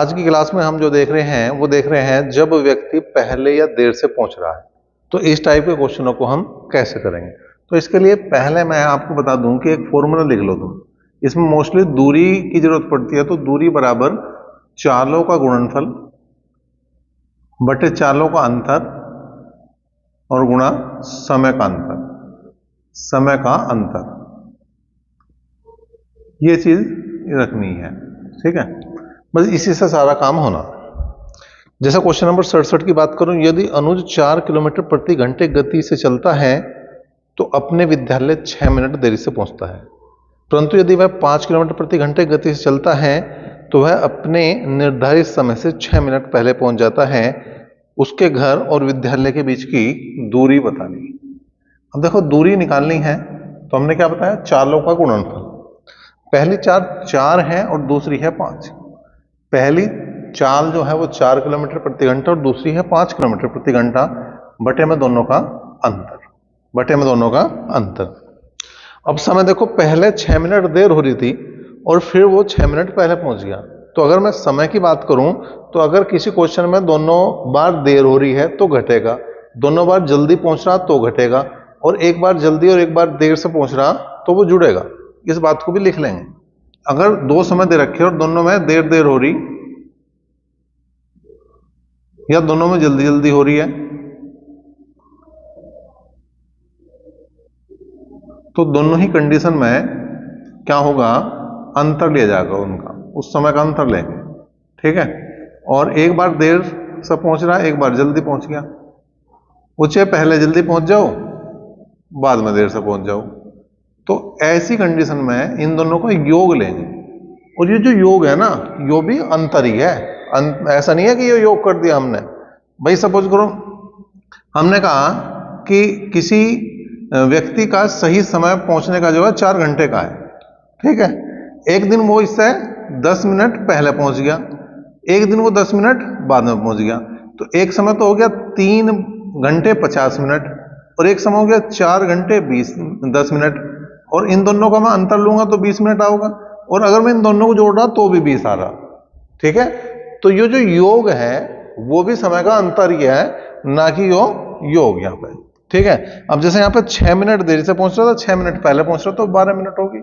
आज की क्लास में हम जो देख रहे हैं वो देख रहे हैं जब व्यक्ति पहले या देर से पहुंच रहा है तो इस टाइप के क्वेश्चनों को हम कैसे करेंगे। तो इसके लिए पहले मैं आपको बता दूं कि एक फॉर्मूला लिख लो तुम। इसमें मोस्टली दूरी की जरूरत पड़ती है, तो दूरी बराबर चालों का गुणनफल बटे चालों का अंतर और गुणा समय का अंतर। समय का अंतर ये चीज रखनी है, ठीक है। बस इसी से सारा काम होना। जैसा क्वेश्चन नंबर 67 की बात करूं, यदि अनुज 4 किलोमीटर प्रति घंटे गति से चलता है तो अपने विद्यालय 6 मिनट देरी से पहुंचता है, परंतु यदि वह 5 किलोमीटर प्रति घंटे गति से चलता है तो वह अपने निर्धारित समय से 6 मिनट पहले पहुंच जाता है। उसके घर और विद्यालय के बीच की दूरी बतानी। अब देखो दूरी निकालनी है तो हमने क्या बताया, चालों का गुणनफल। पहली चाल 4 है और दूसरी है 5। पहली चाल जो है वो 4 किलोमीटर प्रति घंटा और दूसरी है 5 किलोमीटर प्रति घंटा, बटे में दोनों का अंतर। बटे में दोनों का अंतर। अब समय देखो, पहले 6 मिनट देर हो रही थी और फिर वो 6 मिनट पहले पहुंच गया। तो अगर मैं समय की बात करूं तो अगर किसी क्वेश्चन में दोनों बार देर हो रही है तो घटेगा, दोनों बार जल्दी पहुंच रहा तो घटेगा, और एक बार जल्दी और एक बार देर से पहुंच रहा तो वो जुड़ेगा। इस बात को भी लिख लेंगे। अगर दो समय दे रखे और दोनों में देर हो रही या दोनों में जल्दी जल्दी हो रही है तो दोनों ही कंडीशन में क्या होगा, अंतर लिया जाएगा उनका, उस समय का अंतर लेंगे, ठीक है। और एक बार देर से पहुंच रहा है, एक बार जल्दी पहुंच गया। उसे पहले जल्दी पहुंच जाओ, बाद में देर से पहुंच जाओ। तो ऐसी कंडीशन में इन दोनों का योग लेंगे। और ये जो योग है ना, यो भी अंतर ही है। ऐसा नहीं है कि ये योग कर दिया हमने। भाई सपोज करो हमने कहा कि किसी व्यक्ति का सही समय पहुंचने का जो है 4 घंटे का है, ठीक है। एक दिन वो इससे 10 मिनट पहले पहुंच गया, एक दिन वो 10 मिनट बाद में पहुंच गया। तो एक समय तो हो गया 3 घंटे 50 मिनट और एक समय हो गया 4 घंटे 10 मिनट। और इन दोनों का मैं अंतर लूंगा तो 20 मिनट आऊगा, और अगर मैं इन दोनों को जोड़ रहा तो भी 20 आ रहा, ठीक है। तो ये जो योग है वो भी समय का अंतर ही है, ना कि योग यहाँ पे, ठीक है। अब जैसे यहाँ पे 6 मिनट देरी से पहुंच रहा था, 6 मिनट पहले पहुंच रहा तो 12 मिनट होगी।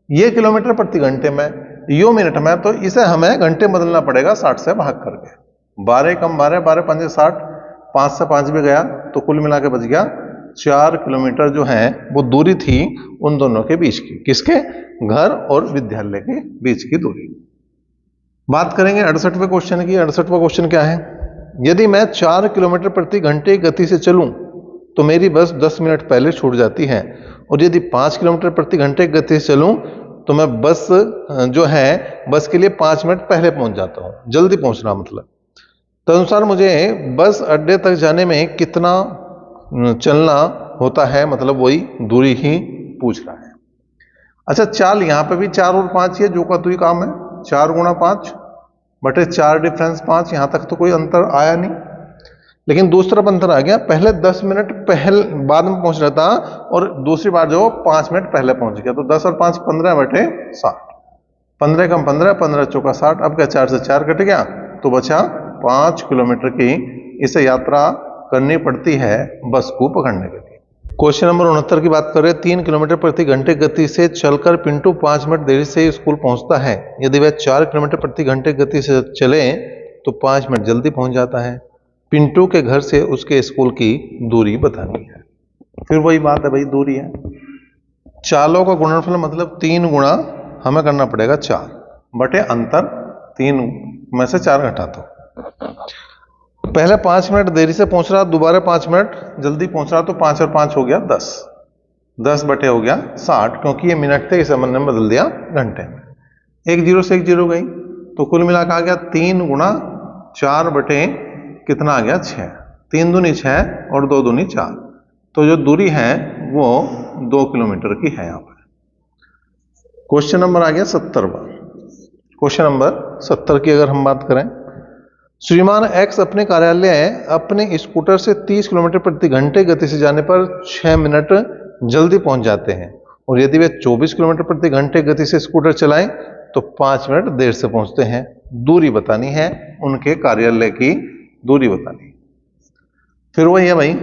ये किलोमीटर प्रति घंटे में, यो मिनट में, तो इसे हमें घंटे बदलना पड़ेगा 60 से भाग करके। 12 कम 12, 12 5 60, 5 से 5 भी गया तो कुल मिला के बच गया 4 किलोमीटर जो है वो दूरी थी उन दोनों के बीच की। किसके? घर और विद्यालय के बीच की दूरी। बात करेंगे 68वें क्वेश्चन की। 68वां क्वेश्चन क्या है, यदि मैं 4 किलोमीटर प्रति घंटे गति से चलूं तो मेरी बस 10 मिनट पहले छूट जाती है, और यदि 5 किलोमीटर प्रति घंटे गति से चलूं तो मैं बस जो है बस के लिए 5 मिनट पहले पहुंच जाता हूं, जल्दी पहुंचना मतलब। तदनुसार मुझे बस अड्डे तक जाने में कितना चलना होता है, मतलब वही दूरी ही पूछ रहा है। अच्छा, चाल यहां पे भी 4 और 5 है, जो का तू ही काम है। 4 गुणा 5 बटे 4 डिफरेंस 5, यहां तक तो कोई अंतर आया नहीं, लेकिन दूसरी तरफ अंतर आ गया। पहले 10 मिनट पहले बाद में पहुंच रहा था और दूसरी बार जो 5 मिनट पहले पहुंच गया। तो 10 और 5 15 बटे 60, 15 कम 15, 15 चौका 60। अब क्या 4 से 4 कट गया तो बचा 5 किलोमीटर की इसे यात्रा करनी पड़ती है बस को पकड़ने के लिए। क्वेश्चन नंबर 69 की बात करें, 3 किलोमीटर प्रति घंटे गति से चलकर पिंटू 5 मिनट देरी से स्कूल पहुंचता है। यदि वह 4 किलोमीटर प्रति घंटे गति से चले तो 5 मिनट जल्दी पहुंच जाता है। पिंटू के घर से उसके स्कूल की दूरी बतानी है। फिर वही बात है भाई, दूरी है। चालों का गुणनफल मतलब 3 गुणा हमें करना पड़ेगा 4 बटे अंतर, 3 में से 4 घटा दो। पहले 5 मिनट देरी से पहुंच रहा, दोबारा 5 मिनट जल्दी पहुंच रहा, तो 5 और 5 हो गया 10, 10 बटे हो गया 60, क्योंकि ये मिनट थे इसे हमने बदल दिया घंटे में। एक जीरो से एक जीरो गई तो कुल मिलाकर आ गया 3 गुणा 4 बटे कितना आ गया 6, 3 दूनी 6 और 2 दूनी 4। तो जो दूरी है वो 2 किलोमीटर की है यहाँ पर। क्वेश्चन नंबर आ गया 70वां। क्वेश्चन नंबर 70 की अगर हम बात करें, श्रीमान एक्स अपने कार्यालय अपने स्कूटर से 30 किलोमीटर प्रति घंटे गति से जाने पर 6 मिनट जल्दी पहुंच जाते हैं, और यदि वे 24 किलोमीटर प्रति घंटे गति से स्कूटर चलाएं तो 5 मिनट देर से पहुंचते हैं। दूरी बतानी है, उनके कार्यालय की दूरी बतानी है। फिर वही है भाई,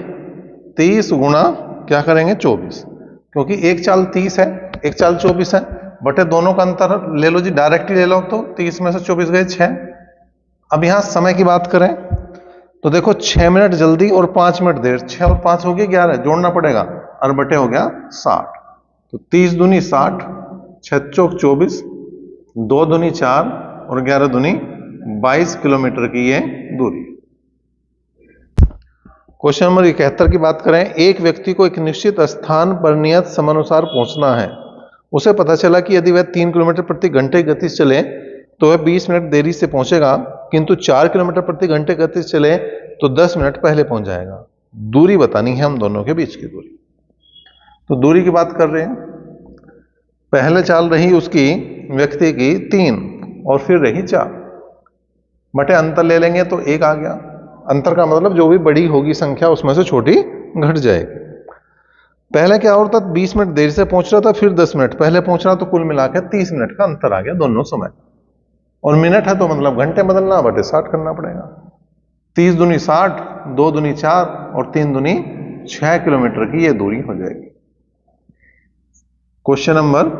30 गुणा क्या करेंगे 24, क्योंकि एक चाल 30 है, एक चाल 24 है, बटे दोनों का अंतर ले लो जी, डायरेक्ट ही ले लो। तो 30 में से 24 गए 6। अब यहां समय की बात करें तो देखो 6 मिनट जल्दी और 5 मिनट देर, 6 और 5 हो गया 11, जोड़ना पड़ेगा, और बटे हो गया 60। तो 30 दूनी 60, 6 चौक 24, 2 दूनी 4 और 11 दूनी 22 किलोमीटर की ये दूरी। क्वेश्चन नंबर 71 की बात करें, एक व्यक्ति को एक निश्चित स्थान पर नियत समयानुसार पहुंचना है। उसे पता चला कि यदि वह 3 किलोमीटर प्रति घंटे की गति से चले तो वह 20 मिनट देरी से पहुंचेगा, किंतु 4 किलोमीटर प्रति घंटे गति से चले तो 10 मिनट पहले पहुंच जाएगा। दूरी बतानी है हम दोनों के बीच की दूरी। तो दूरी की बात कर रहे हैं, पहले चाल रही उसकी व्यक्ति की 3 और फिर रही 4, बटे अंतर ले लेंगे तो 1 आ गया। अंतर का मतलब जो भी बड़ी होगी संख्या उसमें से छोटी घट जाएगी। पहले क्या होता, 20 मिनट देर से पहुंच रहा था, फिर 10 मिनट पहले पहुंच रहा, तो कुल मिलाकर 30 मिनट का अंतर आ गया दोनों समय। और मिनट है तो मतलब घंटे बदलना, बटे 60 करना पड़ेगा। 30 दूनी 60, 2 दूनी 4 और 3 दूनी 6 किलोमीटर की ये दूरी हो जाएगी। क्वेश्चन नंबर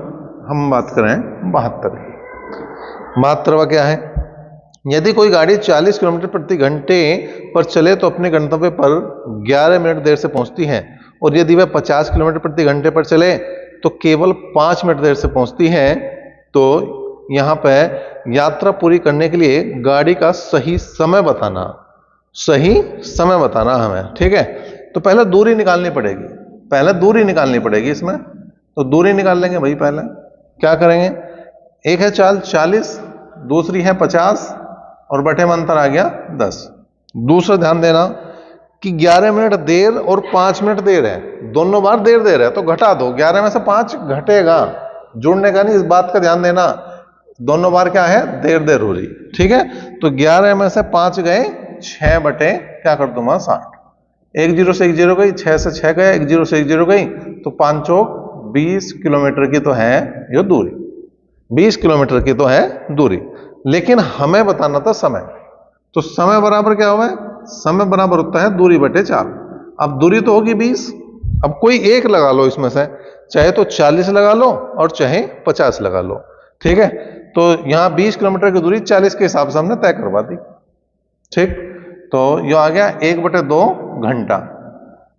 हम बात करें 72 की। 72वां क्या है, यदि कोई गाड़ी 40 किलोमीटर प्रति घंटे पर चले तो अपने गंतव्य पर 11 मिनट देर से पहुंचती है, और यदि वह 50 किलोमीटर प्रति घंटे पर चले तो केवल 5 मिनट देर से पहुंचती है। तो यहां पर यात्रा पूरी करने के लिए गाड़ी का सही समय बताना, सही समय बताना हमें, ठीक है। तो पहले दूरी निकालनी पड़ेगी, पहले दूरी निकालनी पड़ेगी इसमें। तो दूरी निकाल लेंगे भाई, पहले क्या करेंगे, एक है चाल 40, दूसरी है 50 और बटे में अंतर आ गया 10। दूसरा ध्यान देना कि 11 मिनट देर और 5 मिनट देर है, दोनों बार देर दे रहे हैं, तो घटा दो, 11 में से 5 घटेगा, जुड़ने का नहीं, इस बात का ध्यान देना। दोनों बार क्या है, देर देर हो रही, ठीक है। तो 11 में से 5 गए 6 बटे क्या कर दूंगा 60। 1 0 से 1 0 गई, 6 से 6 गए, 1 0 से 1 0 गई, तो 5 चौक 20 किलोमीटर की तो है ये दूरी, 20 किलोमीटर की तो है दूरी। लेकिन हमें बताना था समय, तो समय बराबर क्या हुआ है, समय बराबर होता है दूरी बटे 4। अब दूरी तो होगी 20, अब कोई एक लगा लो इसमें से, चाहे तो 40 लगा लो और चाहे 50 लगा लो, ठीक है। तो यहां 20 किलोमीटर की दूरी 40 के हिसाब से हमने तय करवा दी, ठीक। तो यह आ गया 1/2 घंटा,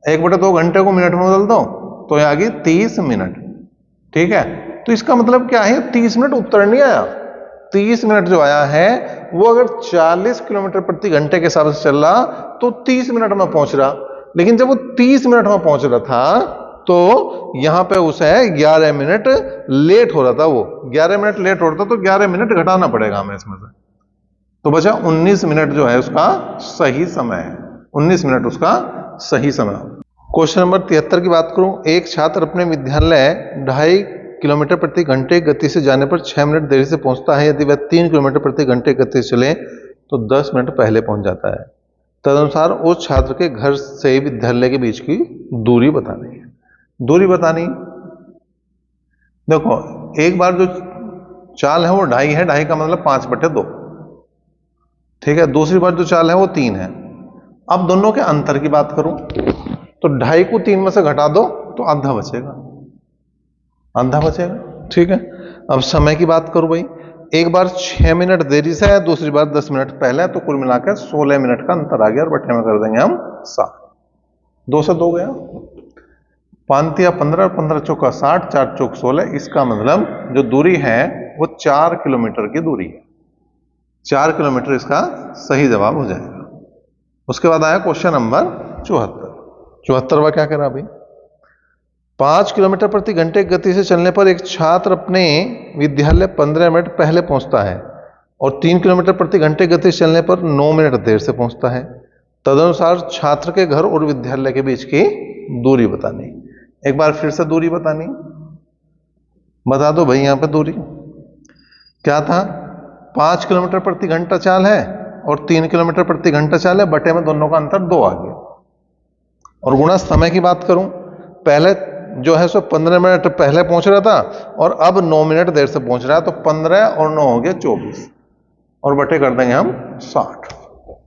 1/2 घंटे को मिनट में बदल दो तो यह आ गई 30 मिनट, ठीक है। तो इसका मतलब क्या है, 30 मिनट उत्तर नहीं आया, 30 मिनट जो आया है वो अगर 40 किलोमीटर प्रति घंटे के हिसाब से चल रहा तो 30 मिनट में पहुंच रहा, लेकिन जब वो 30 मिनट में पहुंच रहा था तो यहां पे उसे 11 मिनट लेट हो रहा था, वो 11 मिनट लेट हो रहा था, तो 11 मिनट घटाना पड़ेगा हमें इसमें से, तो बचा 19 मिनट जो है उसका सही समय है, 19 मिनट उसका सही समय। क्वेश्चन नंबर 73 की बात करूं, एक छात्र अपने विद्यालय 2.5 किलोमीटर प्रति घंटे गति से जाने पर 6 मिनट देरी से पहुंचता है। यदि वह 3 किलोमीटर प्रति घंटे गति से चले तो 10 मिनट पहले पहुंच जाता है। तदनुसार उस छात्र के घर से विद्यालय के बीच की दूरी बतानी है। दूरी बतानी, देखो एक बार जो चाल है वो 2.5 है, 2.5 का मतलब 5/2, ठीक है। दूसरी बार जो चाल है वो 3 है। अब दोनों के अंतर की बात करूं तो 2.5 को 3 में से घटा दो तो आधा बचेगा, आधा बचेगा, ठीक है। अब समय की बात करूं भाई, एक बार 6 मिनट देरी से है, दूसरी बार 10 मिनट पहले, तो कुल मिलाकर 16 मिनट का अंतर आ गया, और बट्टे में कर देंगे हम 7, 2 से 2 गया, 5 या 15, 15 चौका 60, 4 चौक 16। इसका मतलब जो दूरी है वो 4 किलोमीटर की दूरी है, 4 किलोमीटर इसका सही जवाब हो जाएगा। उसके बाद आया क्वेश्चन नंबर 74। 74वां क्या करा भाई, 5 किलोमीटर प्रति घंटे की गति से चलने पर एक छात्र अपने विद्यालय 15 मिनट पहले पहुंचता है, और 3 किलोमीटर प्रति घंटे गति से चलने पर 9 मिनट देर से पहुंचता है। तदनुसार छात्र के घर और विद्यालय के बीच की दूरी बतानी। एक बार फिर से दूरी बतानी, बता दो भाई, यहां पे दूरी क्या था, 5 किलोमीटर प्रति घंटा चाल है और 3 किलोमीटर प्रति घंटा चाल है, बटे में दोनों का अंतर 2 आ गया। और गुणा समय की बात करूं, पहले जो है सो 15 मिनट पहले पहुंच रहा था और अब 9 मिनट देर से पहुंच रहा है, तो 15 और 9 हो गया 24 और बटे कर देंगे हम 60।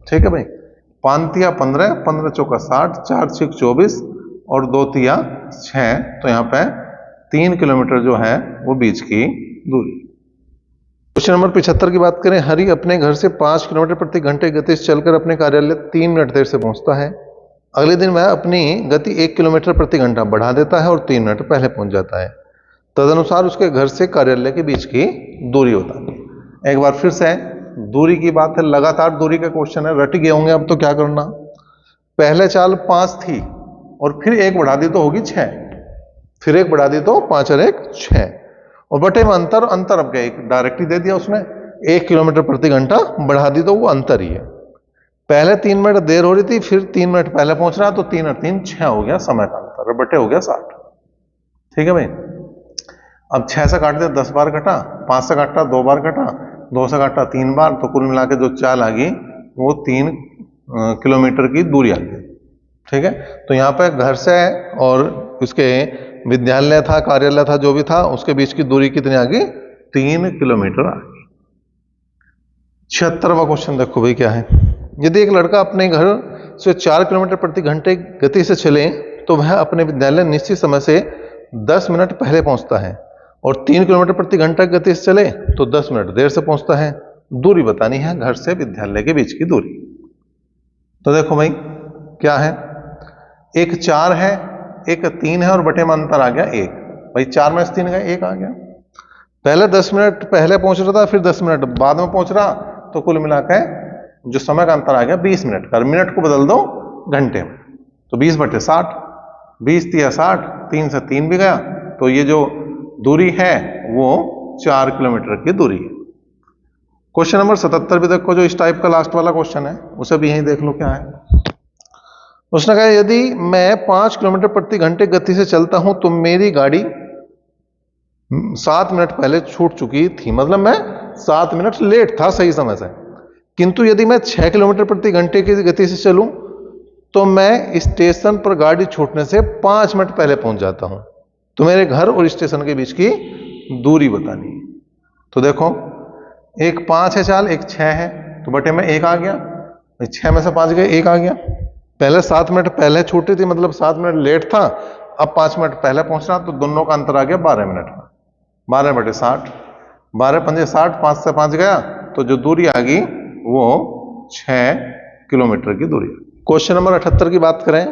ठीक है भाई, 5 तिया 15, 15 चौका 60, 4 6 24 और 2 तिया 6, तो यहाँ पे 3 किलोमीटर जो है वो बीच की दूरी। क्वेश्चन नंबर 75 की बात करें, हरि अपने घर से 5 किलोमीटर प्रति घंटे गति से चलकर अपने कार्यालय 3 मिनट देर से पहुंचता है। अगले दिन वह अपनी गति 1 किलोमीटर प्रति घंटा बढ़ा देता है और 3 मिनट पहले पहुंच जाता है। तदनुसार उसके घर से कार्यालय के बीच की दूरी बतानी है। एक बार फिर से दूरी की बात है, लगातार दूरी का क्वेश्चन है, रट गए होंगे अब तो क्या करना। पहले चाल 5 थी और फिर 1 बढ़ा दी तो होगी 6, फिर 1 बढ़ा दी तो 5 और 1 6, और बटे में अंतर, अंतर अब क्या एक डायरेक्ट ही दे दिया उसने, 1 किलोमीटर प्रति घंटा बढ़ा दी तो वो अंतर ही है। पहले 3 मिनट देर हो रही थी, फिर 3 मिनट पहले पहुंच रहा, तो 3 और 3 6 हो गया समय का अंतर, बटे हो गया 60। ठीक है भाई, अब 6 से काट दिया 10 बार कटा, 5 से काटा 2 बार कटा, 2 से काटा 3 बार, तो कुल मिला के जो चाल आ गई वो 3 किलोमीटर की दूरी आ गई। ठीक है, तो यहाँ पे घर से और उसके विद्यालय था, कार्यालय था, जो भी था, उसके बीच की दूरी कितनी आ गई, 3 किलोमीटर आ गई। 76वां क्वेश्चन देखो भाई क्या है, यदि एक लड़का अपने घर से 4 किलोमीटर प्रति घंटे गति से चले तो वह अपने विद्यालय निश्चित समय से 10 मिनट पहले पहुंचता है, और 3 किलोमीटर प्रति घंटा गति से चले तो 10 मिनट देर से पहुंचता है। दूरी बतानी है घर से विद्यालय के बीच की दूरी। तो देखो भाई क्या है, एक 4 है, एक 3 है और बटे में अंतर आ गया 1। भाई 4 में से 3 गए, 1 आ गया। पहले 10 मिनट पहले पहुंच रहा था, फिर 10 मिनट बाद में पहुंच रहा, तो कुल मिलाकर जो समय का अंतर आ गया 20 मिनट का। मिनट को बदल दो घंटे में, तो 20 बटे 60, 20 तिया 60, 3 से 3 भी गया, तो ये जो दूरी है वो 4 किलोमीटर की दूरी है। क्वेश्चन नंबर 77 भी देखो, जो इस टाइप का लास्ट वाला क्वेश्चन है, उसे भी यहीं देख लो क्या है। उसने कहा यदि मैं 5 किलोमीटर प्रति घंटे गति से चलता हूं तो मेरी गाड़ी 7 मिनट पहले छूट चुकी थी, मतलब मैं 7 मिनट लेट था सही समय से। किंतु यदि मैं 6 किलोमीटर प्रति घंटे की गति से चलूं तो मैं स्टेशन पर गाड़ी छूटने से 5 मिनट पहले पहुंच जाता हूं। तो मेरे घर और स्टेशन के बीच की दूरी बतानी है। तो देखो, एक 5 है चाल, एक 6 है, तो बटे में 1 आ गया, 6 में से 5 गए, 1 आ गया। पहले 7 मिनट पहले छूटी थी, मतलब 7 मिनट लेट था, अब 5 मिनट पहले पहुंचना, तो दोनों का अंतर आ गया 12 मिनट का। 12 बटे 60, 12 पंजे 60, 5 से 5 गया, तो जो दूरी आ गई वो 6 किलोमीटर की दूरी। क्वेश्चन नंबर 78 की बात करें,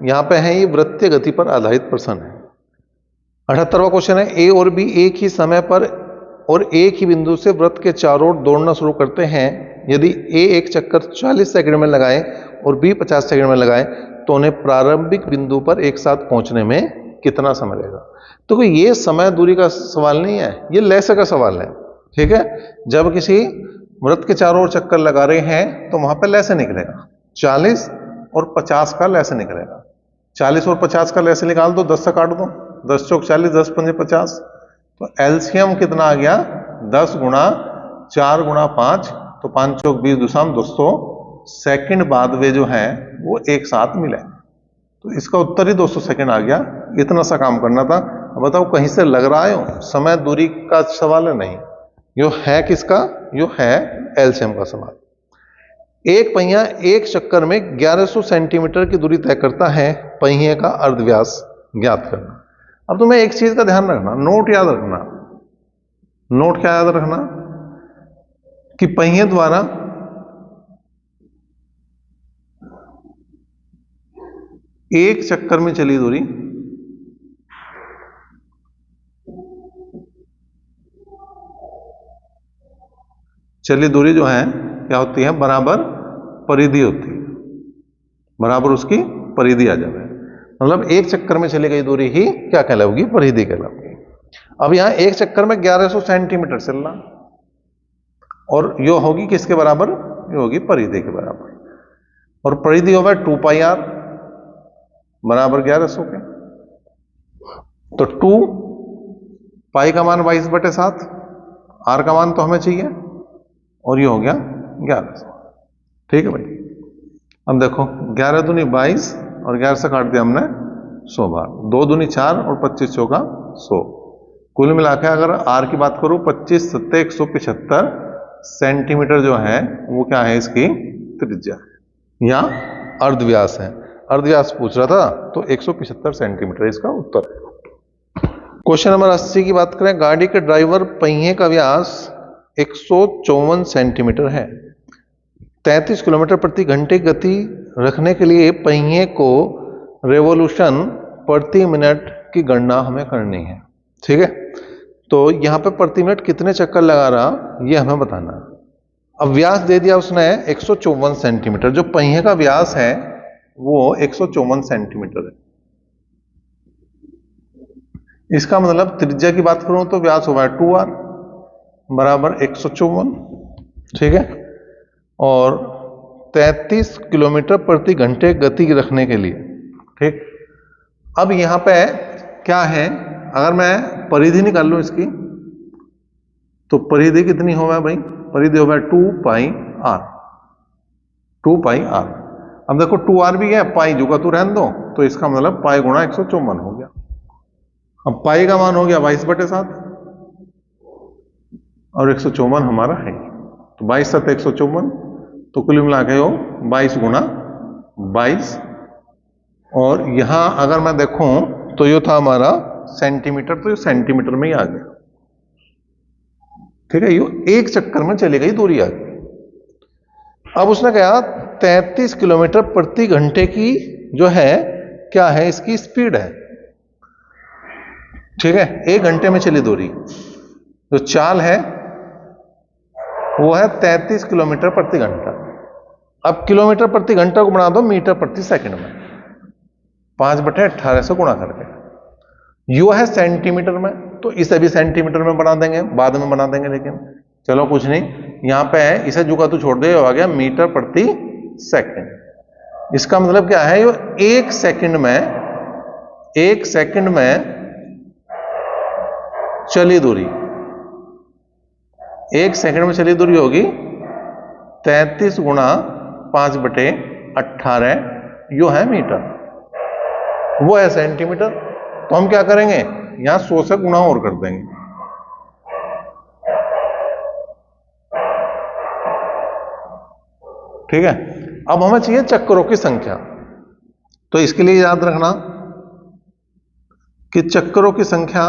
यहां पे है ये वृत्तीय गति पर आधारित प्रश्न है। 78वां क्वेश्चन है, ए और बी एक ही समय पर और एक ही बिंदु से वृत्त के चारों ओर दौड़ना शुरू करते हैं। यदि ए एक चक्कर 40 सेकंड में लगाए और बी 50 सेकंड में लगाए तो उन्हें प्रारंभिक बिंदु पर एक साथ पहुंचने में कितना समय लगेगा। तो कोई ये समय दूरी का सवाल नहीं है, ये लैसे का सवाल है। ठीक है, जब किसी वृत्त के चारों ओर चक्कर लगा रहे हैं तो वहां पर लैसे निकलेगा, 40 और 50 का लैसे निकलेगा। 40 और 50 का लैसे निकाल दो, 10 से काट दो, 10 चौक 40, 10 पंजे 50, तो एलसीएम कितना आ गया, 10 गुणा 4 गुणा 5, तो 5 चौक 20, दुसाम 200 सेकंड बाद वे जो है वो एक साथ मिले, तो इसका उत्तर ही 200 सेकंड आ गया। इतना सा काम करना था। अब बताओ कहीं से लग रहा है समय दूरी का सवाल है? नहीं, यो है किसका, यो है एलसीएम का सवाल। एक पहिया एक चक्कर में 1100 सेंटीमीटर की दूरी तय करता है, पहिए का अर्धव्यास ज्ञात करना। अब तुम्हें एक चीज का ध्यान रखना, नोट याद रखना। नोट क्या याद रखना कि पहिए द्वारा एक चक्कर में चली दूरी जो है क्या होती है, बराबर परिधि होती है, बराबर उसकी परिधि आ जाए। मतलब एक चक्कर में चली गई दूरी ही क्या कहलाएगी, परिधि कहलाएगी। अब यहां एक चक्कर में 1100 सेंटीमीटर चलना, और यो होगी किसके बराबर, यो होगी परिधि के बराबर, और परिधि होगा 2 पाई आर बराबर 1100 के। तो 2 पाई का मान 22/7, आर का मान तो हमें चाहिए, और ये हो गया 1100। ठीक है भाई, अब देखो 11 दूनी 22 और 11 से काट दिया हमने 100 बार। 2 दूनी 4 और 25 चौका 100। कुल मिला के अगर आर की बात करूं 25 सत्ते 175 सेंटीमीटर जो है वो क्या है, इसकी त्रिज्या है या अर्धव्यास है। अर्धव्यास पूछ रहा था तो 175 सेंटीमीटर इसका उत्तर है। क्वेश्चन नंबर 80 की बात करें, गाड़ी के ड्राइवर पहिए का व्यास 154 सेंटीमीटर है। 33 किलोमीटर प्रति घंटे गति रखने के लिए पहिए को रेवोल्यूशन प्रति मिनट की गणना हमें करनी है। ठीक है, तो यहां पे प्रति मिनट कितने चक्कर लगा रहा ये हमें बताना है। अब व्यास दे दिया उसने 154 सेंटीमीटर, जो पहिए का व्यास है वो 154 सेंटीमीटर है। इसका मतलब त्रिज्या की बात करूं तो व्यास होगा 2r बराबर 154। ठीक है, और 33 किलोमीटर प्रति घंटे गति रखने के लिए। ठीक, अब यहां पे क्या है, अगर मैं परिधि निकाल लूं इसकी तो परिधि कितनी होगा भाई, परिधि होगा 2πr। 2πr। अब देखो 2r भी है, पाई जुगा तो रहने दो, तो इसका मतलब पाई गुणा 154 हो गया। अब पाई का मान हो गया 22/7 और 154 हमारा है, तो 22 7 154, तो कुल मिला के हो 22 गुणा 22। और यहां अगर मैं देखूं तो ये था हमारा सेंटीमीटर, तो ये सेंटीमीटर में ही आ गया। ठीक है, ये एक चक्कर में चली गई दूरी आ गई। अब उसने कहा 33 किलोमीटर प्रति घंटे की जो है क्या है, इसकी स्पीड है। ठीक है, 1 घंटे में चली दूरी, जो चाल है वो है 33 किलोमीटर प्रति घंटा। अब किलोमीटर प्रति घंटा को बना दो मीटर प्रति सेकंड में, 5/18 से गुणा करके। यू है सेंटीमीटर में, तो इसे भी सेंटीमीटर में बना देंगे, बाद में बना देंगे, लेकिन चलो कुछ नहीं, यहां पे है इसे जुगा तो छोड़ दे, आ गया मीटर प्रति सेकंड। इसका मतलब क्या है, ये 1 सेकंड में चली दूरी, 1 सेकंड में चली दूरी होगी 33 गुणा 5/18, यो है मीटर, वो है सेंटीमीटर। तो हम क्या करेंगे, यहां 100 से गुणा और कर देंगे। ठीक है, अब हमें चाहिए चक्करों की संख्या, तो इसके लिए याद रखना कि चक्करों की संख्या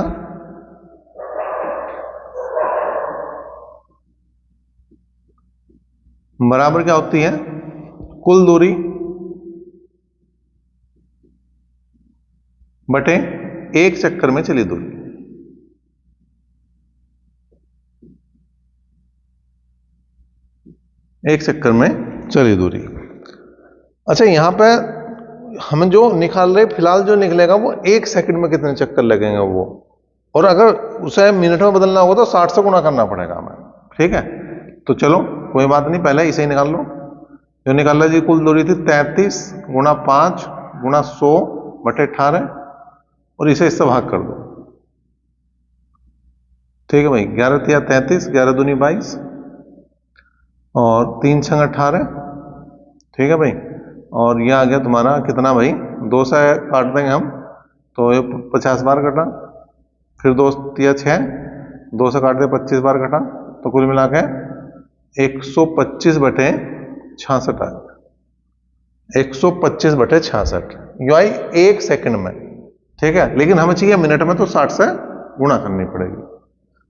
बराबर क्या होती है, कुल दूरी बटे 1 चक्कर में चली दूरी। एक चक्कर में चली दूरी। अच्छा, यहां पे हम जो निकाल रहे, फिलहाल जो निकलेगा वो 1 सेकंड में कितने चक्कर लगेंगे वो, और अगर उसे मिनट में बदलना होगा तो 60 से गुणा करना पड़ेगा हमें। ठीक है, तो चलो कोई बात नहीं, पहले इसे ही निकाल लो। जो निकाल जी, कुल दूरी थी 33 गुणा 5 गुणा 100/18, और इसे इससे भाग कर दो। ठीक है भाई, 11 तिया 33, 11 दूनी 22 और 3 छंग 18। ठीक है भाई, और यह आ गया तुम्हारा कितना भाई, 2 से काट देंगे हम तो ये 50 बार कटा, फिर 2 तिया 6, 2 से काट दे 25 बार कटा, तो कुल मिला के 125/66 आ गया। 125/66 यू आई 1 सेकंड में। ठीक है, लेकिन हमें चाहिए मिनट में, तो 60 से गुणा करनी पड़ेगी,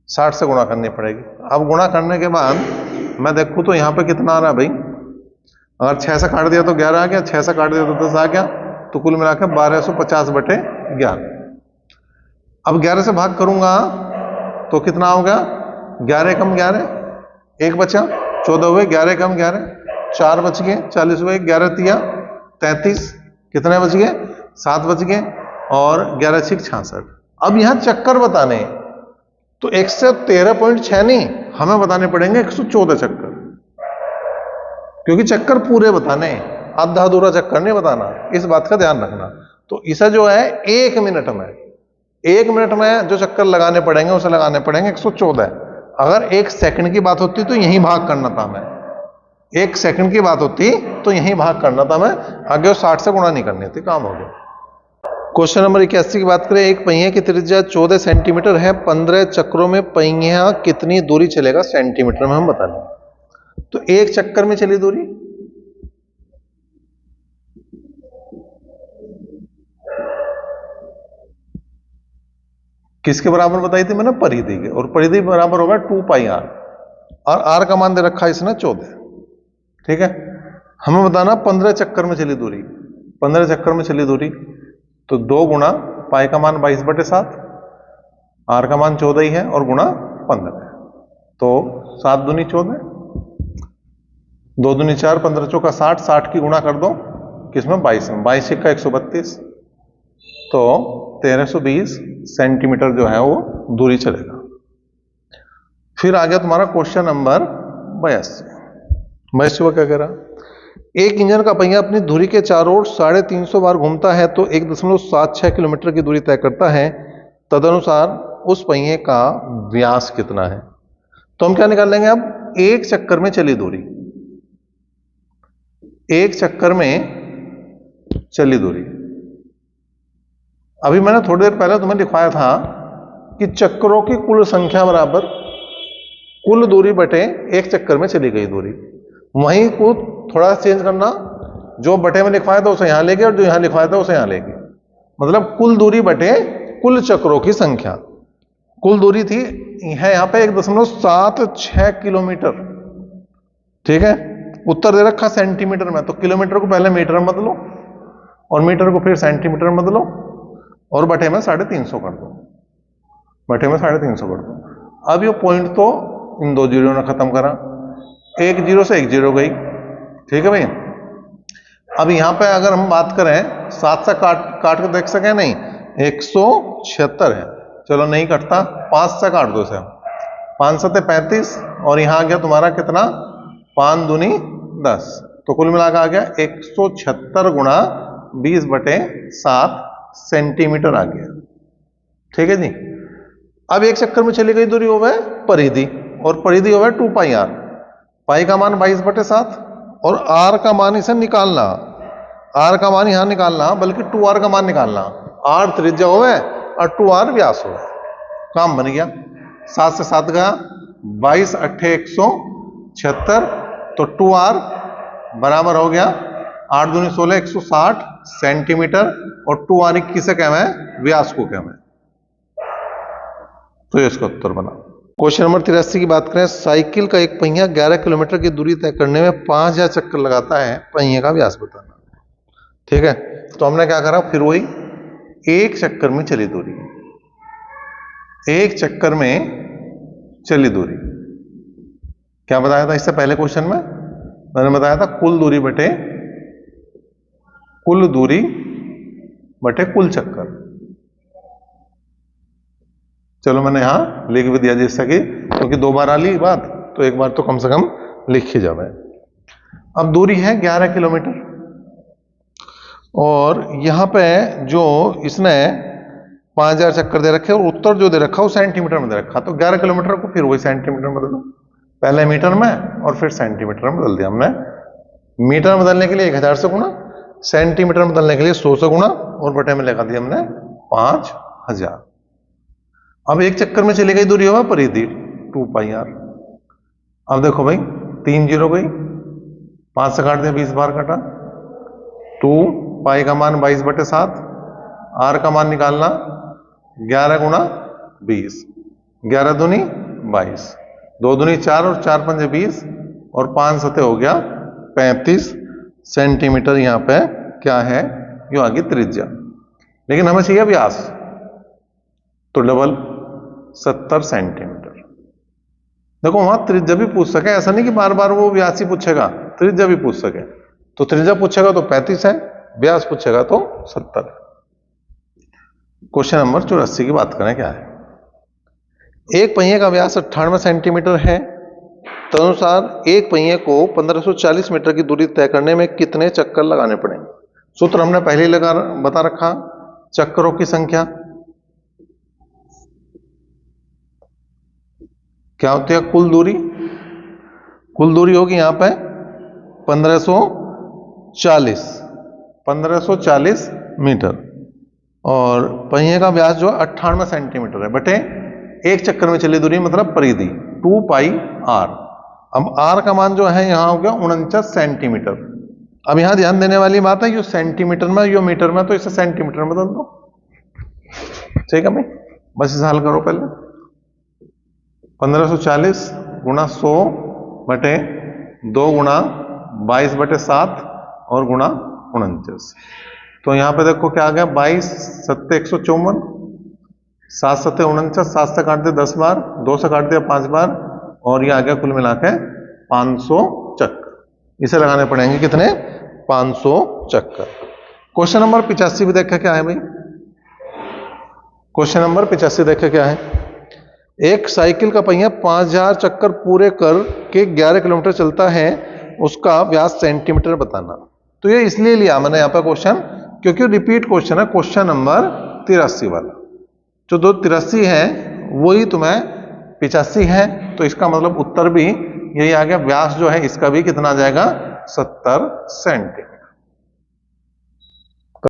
60 से गुणा करनी पड़ेगी। अब गुणा करने के बाद मैं देखूं तो यहां पे कितना आ रहा है भाई, अगर 6 से काट दिया तो 11 आ गया, 6 से काट दिया तो 10 आ गया, तो कुल मिलाकर 1250/11। अब 11 से भाग करूंगा तो कितना हो गया, 11 कम 11, 1 बचा, 14 हुए, 11 कम 11, 4 बच गए, 40 हुए, 11 तिया 33, कितने बच गए, 7 बच गए, और 11 6 66। अब यहां चक्कर बताने, तो 113.6 नहीं, हमें बताने पड़ेंगे 114 चक्कर, क्योंकि चक्कर पूरे बताने, आधा अधूरा चक्कर नहीं बताना, इस बात का ध्यान रखना। तो इसे जो है 1 मिनट में जो चक्कर लगाने पड़ेंगे उसे लगाने पड़ेंगे 114। अगर 1 सेकंड की बात होती तो यही भाग करना था हमें, 1 सेकंड की बात होती तो यही भाग करना था हमें, आगे 60 से गुणा नहीं करनी थी, काम हो गया। क्वेश्चन नंबर 81 की बात करें, एक पहिए की त्रिज्या 14 सेंटीमीटर है, 15 चक्रों में पहिया कितनी दूरी चलेगा सेंटीमीटर में हम बता दें। तो एक चक्कर में चली दूरी किसके बराबर बताई थी मैंने, परिधि के, और परिधि बराबर होगा 2 पाई आर, और आर का मान दे रखा है इसने 14। ठीक है, हमें बताना 15 चक्कर में चली दूरी। 15 चक्कर में चली दूरी तो 2 गुणा पाई का मान 22/7, आर का मान 14 ही है, और गुणा 15 है, तो 7 दूनी 14, 2 दूनी 4, 15 चौका 60, 60 की गुणा कर दो किसमें, 22 में, 22 का 132, तो 1320 सेंटीमीटर जो है वो दूरी चलेगा। फिर आ गया तुम्हारा क्वेश्चन नंबर 82 क्या कह रहा, एक इंजन का पहिया अपनी धुरी के चारों ओर 350 बार घूमता है तो 1.76 किलोमीटर की दूरी तय करता है, तदनुसार उस पहिए का व्यास कितना है। तो हम क्या निकाल लेंगे अब, एक चक्कर में चली दूरी, एक चक्कर में चली दूरी। अभी मैंने थोड़ी देर पहले तुम्हें दिखाया था कि चक्रों की कुल संख्या बराबर कुल दूरी बटे एक चक्कर में चली गई दूरी। वहीं को थोड़ा सा चेंज करना, जो बटे में लिखवाया था उसे यहां लेके, और जो यहां लिखवाया था उसे यहां लेके, मतलब कुल दूरी बटे कुल चक्रों की संख्या। कुल दूरी थी है यहां पे 1.76 किलोमीटर। ठीक है, उत्तर दे रखा सेंटीमीटर में, तो किलोमीटर को पहले मीटर में बदलो, और मीटर को फिर सेंटीमीटर में बदलो, और बटे में 350 कर दो, बटे में 350 कर दो। अब ये पॉइंट तो इन 2 जीरो ने खत्म करा, एक जीरो से एक जीरो गई। ठीक है भाई, अब यहां पे अगर हम बात करें 7 से काट के देख सके, नहीं 176 है, चलो नहीं कटता, 5 से काट दो इसे, 5 7 35, और यहां आ गया तुम्हारा कितना, 5 दूनी 10, तो कुल मिला के आ गया 176 गुणा 20/7 सेंटीमीटर आ गया। ठीक है जी, अब एक चक्कर में चली गई दूरी होवे परिधि, और परिधि होवे 2 पाई आर, पाई का मान 22/7, और आर का मान इसे निकालना, आर का मान यहां निकालना, बल्कि 2r का मान निकालना। आर त्रिज्या होवे और 2r व्यास होवे, काम बन गया। 7 से 7 गया, 22 8 176, तो 2r बराबर हो गया 8 दूनी 16 160 सेंटीमीटर, और 2r किसे कहना है, व्यास को कहना है। तो ये इसका उत्तर बना। क्वेश्चन नंबर 83 की बात करें, साइकिल का एक पहिया 11 किलोमीटर की दूरी तय करने में 5000 चक्कर लगाता है, पहिए का व्यास बताना। ठीक है, तो हमने क्या करा, फिर वही एक चक्कर में चली दूरी, एक चक्कर में चली दूरी क्या बताया था इससे पहले क्वेश्चन में, मैंने बताया था कुल दूरी बटे कुल चक्कर। चलो मैंने यहां लिख भी दिया जिससे कि, क्योंकि 2 बार आ ली बात, तो एक बार तो कम से कम लिख ही जावे। अब दूरी है 11 किलोमीटर, और यहां पे जो इसने 5000 चक्कर दे रखे, और उत्तर जो दे रखा वो सेंटीमीटर में दे रखा, तो 11 किलोमीटर को फिर वही सेंटीमीटर में बदलो, पहले मीटर में और फिर सेंटीमीटर में बदल दिया हमने। मीटर में बदलने के लिए 1000 से गुणा, सेंटीमीटर में बदलने के लिए 100 से गुणा, और बटे में लगा दिया हमने 5000। अब एक चक्कर में चली गई दूरी होगा परिधि 2 पाई आर। अब देखो भाई 3 जीरो गई, 5 से काट दिया 20 बार काटा, 2 पाई का मान 22/7, आर का मान निकालना 11 गुणा 20, 11 दूनी 22, 2 दूनी 4 और 4 पंजे 20, और 5 सतह हो गया 35 सेंटीमीटर। यहां पे क्या है, यो आ गई त्रिज्या, लेकिन हमें चाहिए व्यास, तो डबल 70 सेंटीमीटर। देखो वहां त्रिज्या भी पूछ सके, ऐसा नहीं कि बार बार वो व्यास ही पूछेगा, त्रिज्या भी पूछ सके, तो त्रिज्या पूछेगा तो 35 है, व्यास पूछेगा तो 70 है। क्वेश्चन नंबर 84 की बात करें, क्या है, एक पहिए का व्यास 98 सेंटीमीटर है, तदनुसार एक पहिए को 1540 मीटर की दूरी तय करने में कितने चक्कर लगाने पड़ेंगे। सूत्र हमने पहले ही बता रखा, चक्करों की संख्या क्या होती है, कुल दूरी होगी यहां पे 1540 मीटर, और पहिए का व्यास जो 98 सेंटीमीटर है बटे एक चक्कर में चली दूरी मतलब परिधि 2 पाई आर। अब आर का मान जो है यहाँ हो गया 49 सेंटीमीटर। अब यहाँ ध्यान देने वाली बात है, यो सेंटीमीटर में यो मीटर में, तो इसे सेंटीमीटर में बदल दो। ठीक है भाई, बस इसे हल करो पहले। 1540 गुणा 100 बटे 2 गुणा 22 बटे 7 और गुणा 49। तो यहां पे देखो क्या आ गया, 22 सत्ते 154, 7 सत्ते 49, 7 से काट दिया 10 बार, 2 से काट दिया 5 बार, और ये आ गया कुल मिला के 500 चक्कर। इसे लगाने पड़ेंगे कितने, 500 चक्कर। क्वेश्चन नंबर 85 भी देखा क्या है भाई, क्वेश्चन नंबर 85 देखा क्या है। एक साइकिल का पहिया 5000 चक्कर पूरे कर के 11 किलोमीटर चलता है, उसका व्यास सेंटीमीटर बताना। तो ये इसलिए लिया मैंने यहाँ पर क्वेश्चन क्योंकि रिपीट क्वेश्चन है, क्वेश्चन नंबर 83 वाला। जो 83 है वही तुम्हें 85 है, तो इसका मतलब उत्तर भी यही आ गया। व्यास जो है इसका भी कितना आ जाएगा, 70 सेंटीमीटर।